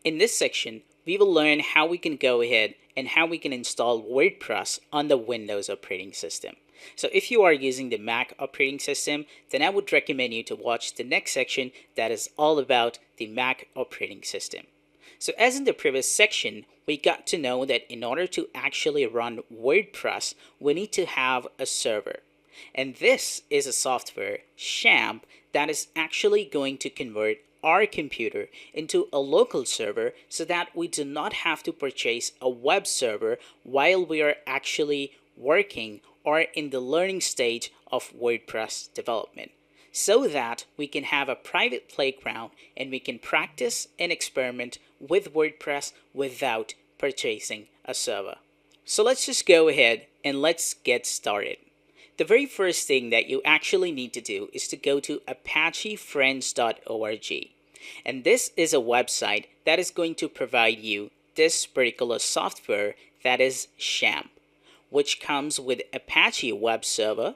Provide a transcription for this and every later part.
In this section, we will learn how we can go ahead and how we can install WordPress on the Windows operating system. So if you are using the Mac operating system, then I would recommend you to watch the next section that is all about the Mac operating system. So as in the previous section, we got to know that in order to actually run WordPress, we need to have a server. And this is a software, Xampp, that is actually going to convert our computer into a local server so that we do not have to purchase a web server while we are actually working or in the learning stage of WordPress development, so that we can have a private playground and we can practice and experiment with WordPress without purchasing a server. So let's just go ahead and let's get started. The very first thing that you actually need to do is to go to apachefriends.org. And this is a website that is going to provide you this particular software, that is Xampp, which comes with Apache web server,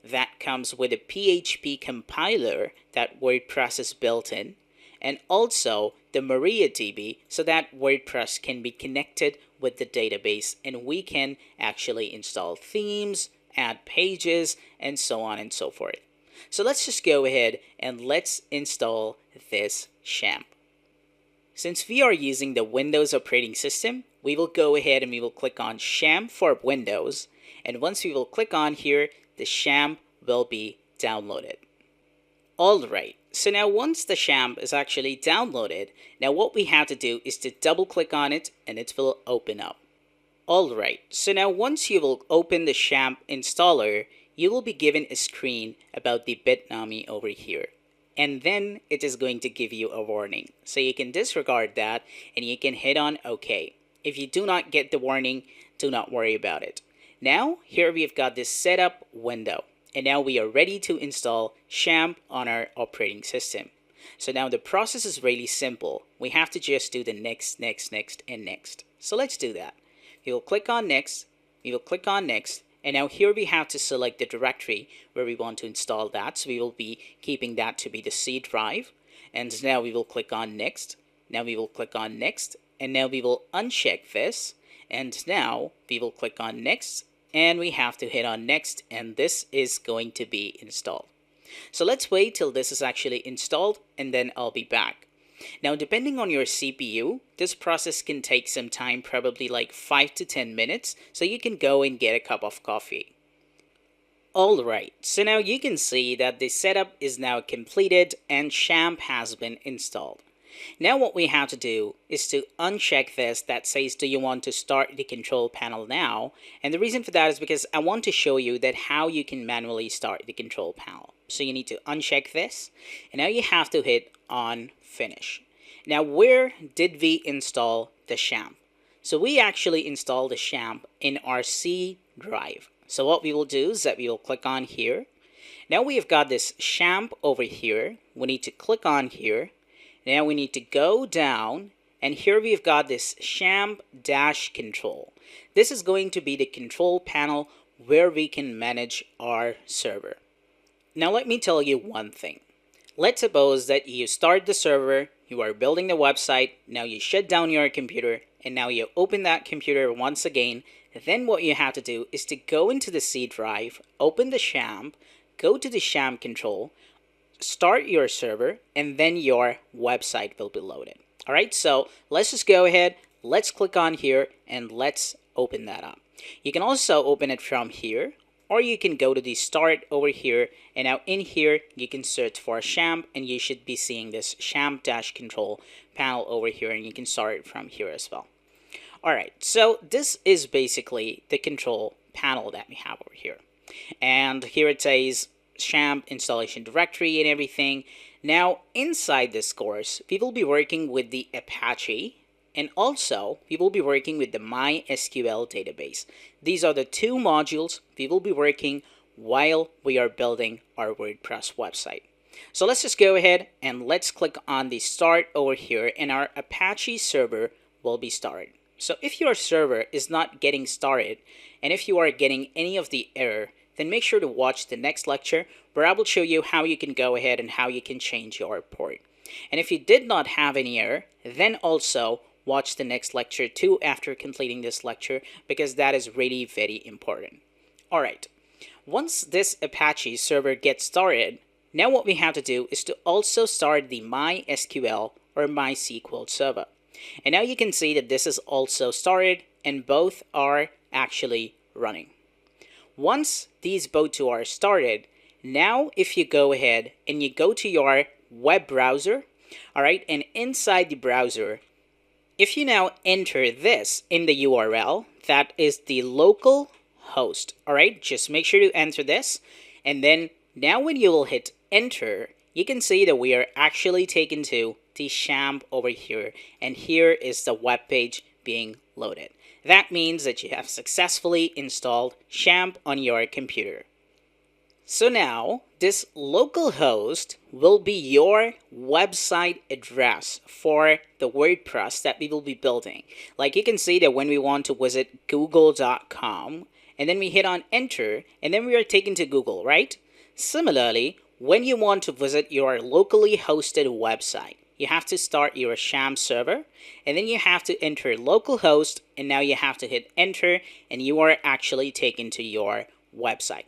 that comes with a PHP compiler that WordPress is built in, and also the MariaDB so that WordPress can be connected with the database and we can actually install themes, add pages, and so on and so forth. So let's just go ahead and let's install this Xampp. Since we are using the Windows operating system, we will go ahead and we will click on Xampp for Windows. And once we will click on here, the Xampp will be downloaded. Alright, so now once the Xampp is actually downloaded, now what we have to do is to double click on it and it will open up. Alright, so now once you will open the Xampp installer, you will be given a screen about the Bitnami over here. And then it is going to give you a warning. So you can disregard that and you can hit on OK. If you do not get the warning, do not worry about it. Now, here we've got this setup window. And now we are ready to install Xampp on our operating system. So now the process is really simple. We have to just do the next, and next. So let's do that. We will click on next, we will click on next, and now here we have to select the directory where we want to install that. So we will be keeping that to be the C drive. And now we will click on next, now we will click on next, and now we will uncheck this. And now we will click on next, and we have to hit on next, and this is going to be installed. So let's wait till this is actually installed, and then I'll be back. Now, depending on your CPU, this process can take some time, probably like 5 to 10 minutes, so you can go and get a cup of coffee. Alright, so now you can see that the setup is now completed and Xampp has been installed. Now what we have to do is to uncheck this that says, do you want to start the control panel now? And the reason for that is because I want to show you that how you can manually start the control panel. So you need to uncheck this, and now you have to hit on finish. Now where did we install the Xampp? So we actually installed the Xampp in our C drive. So what we will do is that we will click on here. Now we have got this Xampp over here. We need to click on here. Now we need to go down, and here we've got this Xampp dash control. This is going to be the control panel where we can manage our server. Now let me tell you one thing. Let's suppose that you start the server, you are building the website, now you shut down your computer, and now you open that computer once again. Then what you have to do is to go into the C drive, open the Xampp, go to the Xampp control, start your server, and then your website will be loaded. Alright, so let's just go ahead, let's click on here, and let's open that up. You can also open it from here, or you can go to the start over here, and now in here you can search for Xampp, and you should be seeing this Xampp dash control panel over here, and you can start it from here as well. Alright, so this is basically the control panel that we have over here. And here it says Xampp installation directory and everything. Now inside this course, we will be working with the Apache, and also we will be working with the MySQL database. These are the two modules we will be working while we are building our WordPress website. So let's just go ahead and let's click on the start over here, and our Apache server will be started. So if your server is not getting started, and if you are getting any of the error, then make sure to watch the next lecture where I will show you how you can go ahead and how you can change your port. And if you did not have any error, then also watch the next lecture too after completing this lecture, because that is really very important. All right. Once this Apache server gets started, now what we have to do is to also start the MySQL or MySQL server. And now you can see that this is also started and both are actually running. Once these both two are started, now if you go ahead and you go to your web browser, all right, and inside the browser, if you now enter this in the URL, that is the local host, all right, just make sure to enter this. And then now when you will hit enter, you can see that we are actually taken to the Xampp over here. And here is the web page being loaded. That means that you have successfully installed Xampp on your computer. So now, this local host will be your website address for the WordPress that we will be building. Like you can see that when we want to visit google.com, and then we hit on enter, and then we are taken to Google, right? Similarly, when you want to visit your locally hosted website, you have to start your Xampp server, and then you have to enter localhost, and now you have to hit enter, and you are actually taken to your website.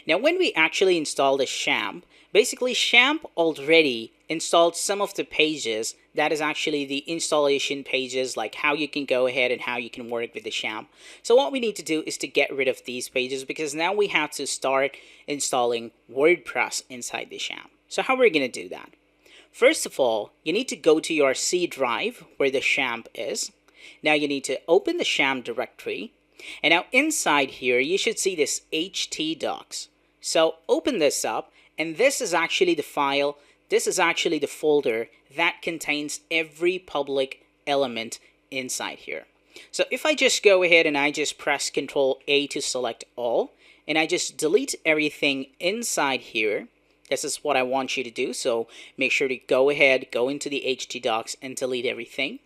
Now, when we actually install the Xampp, basically Xampp already installed some of the pages. That is actually the installation pages, like how you can go ahead and how you can work with the Xampp. So what we need to do is to get rid of these pages, because now we have to start installing WordPress inside the Xampp. So how are we going to do that? First of all, you need to go to your C drive where the Xampp is. Now you need to open the Xampp directory. And now inside here, you should see this htdocs. So open this up, and this is actually the file, this is actually the folder that contains every public element inside here. So if I just go ahead and I just press Ctrl A to select all, and I just delete everything inside here, this is what I want you to do. So make sure to go ahead, go into the htdocs and delete everything.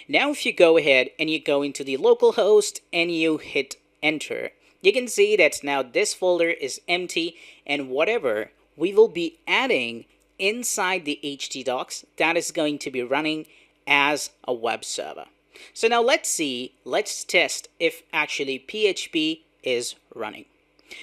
Now if you go ahead and you go into the localhost and you hit enter, you can see that now this folder is empty, and whatever we will be adding inside the htdocs, that is going to be running as a web server. So now let's test if actually PHP is running.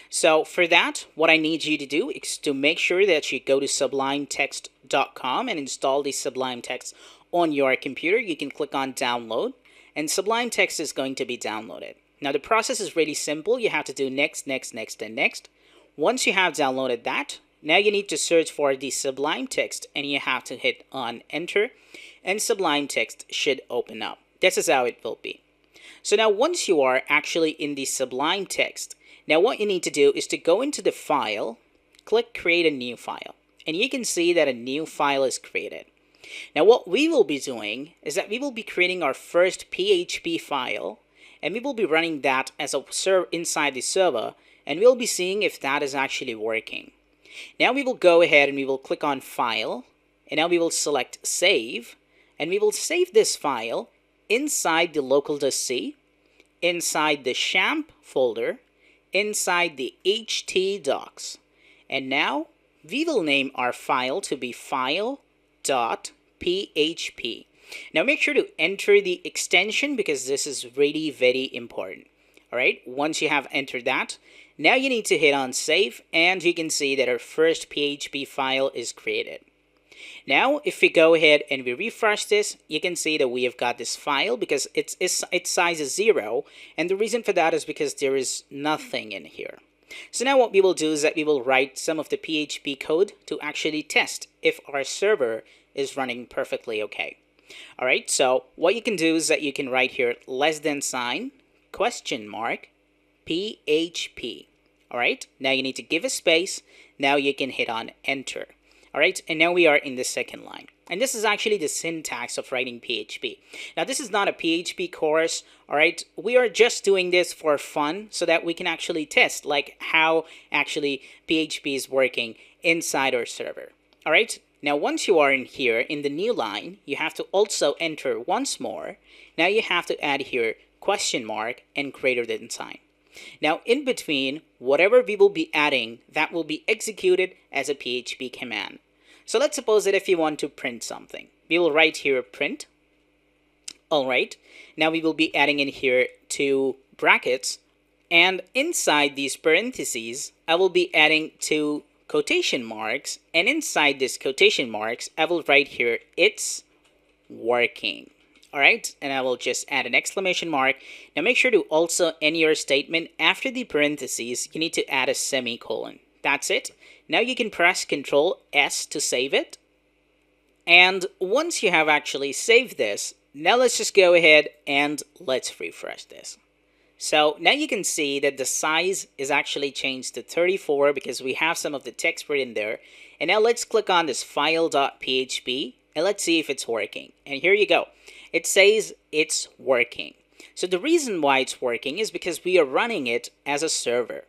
So for that, what I need you to do is to make sure that you go to sublimetext.com and install the Sublime Text on your computer. You can click on download, and Sublime Text is going to be downloaded. Now the process is really simple. You have to do next, next, next, and next. Once you have downloaded that, now you need to search for the Sublime Text, and you have to hit on enter, and Sublime Text should open up. This is how it will be. So now once you are actually in the Sublime Text, now what you need to do is to go into the file, click create a new file, and you can see that a new file is created. Now what we will be doing is that we will be creating our first PHP file, and we will be running that as a server inside the server, and we'll be seeing if that is actually working. Now we will go ahead and we will click on file, and now we will select save, and we will save this file inside the local.c, inside the Xampp folder, inside the htdocs. And now we will name our file to be file.php. Now make sure to enter the extension, because this is really very important. All right, once you have entered that, now you need to hit on save, and you can see that our first PHP file is created. Now if we go ahead and we refresh this, you can see that we have got this file, because its size is 0, and the reason for that is because there is nothing in here. So now what we will do is that we will write some of the PHP code to actually test if our server is running perfectly okay. All right, so what you can do is that you can write here less than sign, question mark, PHP. All right, now you need to give a space. Now you can hit on enter. All right, and now we are in the second line. And this is actually the syntax of writing PHP. Now this is not a PHP course, all right? We are just doing this for fun so that we can actually test like how actually PHP is working inside our server. All right, now once you are in here in the new line, you have to also enter once more. Now you have to add here question mark and greater than sign. Now in between, whatever we will be adding, that will be executed as a PHP command. So let's suppose that if you want to print something, we will write here print. All right, now we will be adding in here two brackets, and inside these parentheses, I will be adding two quotation marks, and inside this quotation marks, I will write here, it's working. All right, and I will just add an exclamation mark. Now make sure to also end your statement after the parentheses, you need to add a semicolon. That's it. Now you can press Ctrl S to save it. And once you have actually saved this, now let's just go ahead and let's refresh this. So now you can see that the size is actually changed to 34 because we have some of the text written there. And now let's click on this file.php and let's see if it's working. And here you go. It says it's working. So the reason why it's working is because we are running it as a server.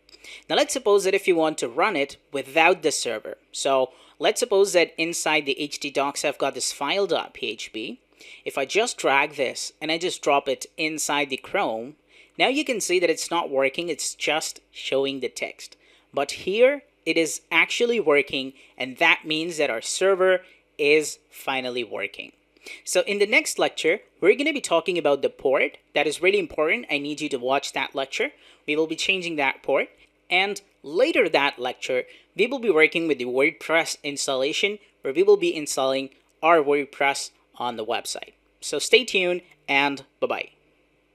Now let's suppose that if you want to run it without the server. So let's suppose that inside the htdocs I've got this file.php. If I just drag this and I just drop it inside the Chrome, now you can see that it's not working, it's just showing the text. But here it is actually working, and that means that our server is finally working. So in the next lecture, we're going to be talking about the port. That is really important. I need you to watch that lecture. We will be changing that port. And later that lecture, we will be working with the WordPress installation, where we will be installing our WordPress on the website. So stay tuned and bye-bye.